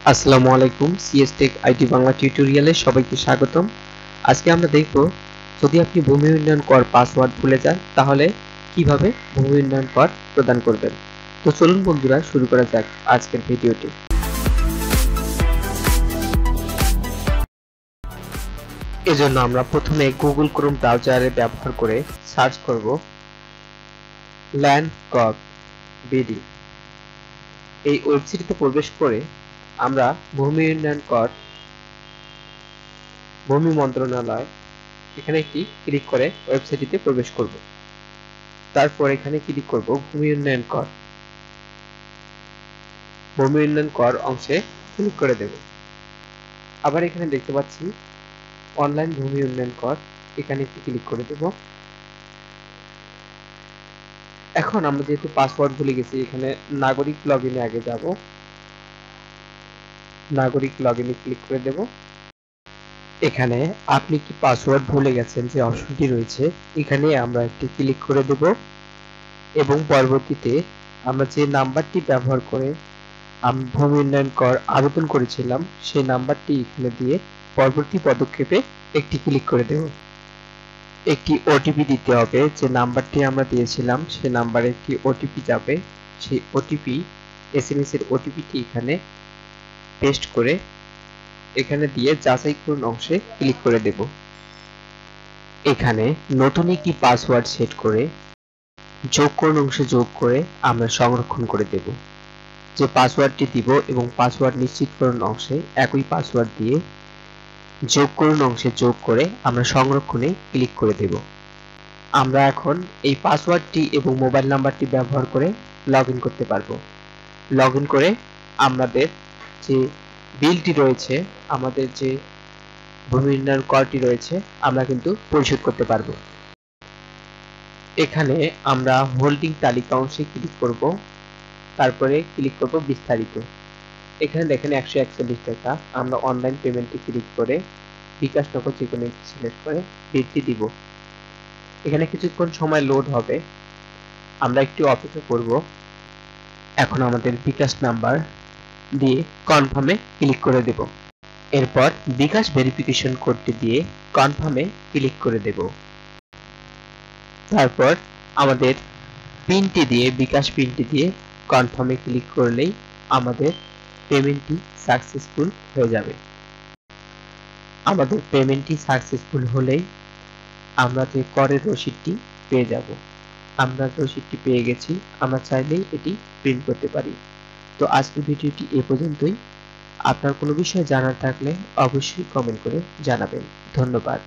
আসসালামু আলাইকুম, CS take IT Bangla টিউটোরিয়ালে সবাইকে স্বাগতম। আজকে আমরা দেখব যদি আপনি ভূমি উন্নয়ন কর পাসওয়ার্ড ভুলে যান তাহলে কিভাবে ভূমি উন্নয়ন কর প্রদান করবেন। তো চলুন বন্ধুরা শুরু করা যাক আজকের ভিডিওটি। এজন্য আমরা প্রথমে গুগল ক্রোম ব্রাউজারে ব্যবহার করে সার্চ করব land.gov.bd। এই ওয়েবসাইটে প্রবেশ করে আমরা ভূমি উন্নয়ন কর ভূমি মন্ত্রণালয় এখানে একটি ক্লিক করে ওয়েবসাইটটিতে প্রবেশ করব। তারপর এখানে ক্লিক করব ভূমি উন্নয়ন কর। ভূমি উন্নয়ন কর অংশে ক্লিক করে দেব। আবার এখানে দেখতে পাচ্ছি অনলাইন ভূমি উন্নয়ন কর, এখানে একটি ক্লিক করে দেব। এখন আমরা যেহেতু পাসওয়ার্ড ভুলে গেছি, এখানে নাগরিক লগইনে আগে যাব। নাগরিক লগইনে ক্লিক করে দেব। এখানে আপনি কি পাসওয়ার্ড ভুলে গেছেন যে অপশনটি রয়েছে, এখানে আমরা একটি ক্লিক করে দেব এবং পরবর্তীতে আমরা যে নাম্বারটি ব্যবহার করে ভূমি উন্নয়ন কর আবেদন করেছিলাম সেই নাম্বারটি এখানে দিয়ে পরবর্তী পদক্ষেপে একটি ক্লিক করে দেব। একটি ওটিপি দিতে হবে, যে নাম্বারটি আমরা দিয়েছিলাম সেই নাম্বারে একটি ওটিপি যাবে। সেই ওটিপি এসএমএস এর ওটিপিটি এখানে পেস্ট করে এখানে দিয়ে যাচাই করুন অংশে ক্লিক করে দেব। এখানে নতুন একটি পাসওয়ার্ড সেট করে যোগ করুন অংশে যোগ করে আমরা সংরক্ষণ করে দেব। যে পাসওয়ার্ডটি দিব এবং পাসওয়ার্ড নিশ্চিত করুন অংশে একই পাসওয়ার্ড দিয়ে যোগ করুন অংশে যোগ করে আমরা সংরক্ষণে ক্লিক করে দেব। আমরা এখন এই পাসওয়ার্ডটি এবং মোবাইল নাম্বারটি ব্যবহার করে লগইন করতে পারবো। লগইন করে আমাদের যে বিলটি রয়েছে, আমাদের যে ভূমি উন্নয়ন করটি রয়েছে, আমরা কিন্তু পরিশোধ করতে পারবো। এখানে আমরা হোল্ডিং তালিকা অংশে ক্লিক করব, তারপরে ক্লিক করব বিস্তারিত। এখানে দেখেন 141 টাকা। আমরা অনলাইন পেমেন্টে ক্লিক করে বিকাশ নগদ যে কোনো একটি সিলেক্ট করে বিলটি দিব। এখানে কিছুক্ষণ সময় লোড হবে, আমরা একটু অপেক্ষা করব। এখন আমাদের বিকাশ নাম্বার দিয়ে কনফার্মে ক্লিক করে দেব। এরপর বিকাশ ভেরিফিকেশন কোডটি দিয়ে কনফার্মে ক্লিক করে দেব। তারপর আমাদের পিনটি দিয়ে বিকাশ পিনটি দিয়ে কনফার্মে ক্লিক করলেই আমাদের পেমেন্টটি সাকসেসফুল হয়ে যাবে। আমাদের পেমেন্টটি সাকসেসফুল হলেই আমরা যে করের রসিদটি পেয়ে যাব। আমরা রসিদটি পেয়ে গেছি, আমরা চাইলেই এটি প্রিন্ট করতে পারি। তো আজকের ভিডিওটি এ পর্যন্তই। আপনার কোনো বিষয় জানার থাকলে অবশ্যই কমেন্ট করে জানাবেন। ধন্যবাদ।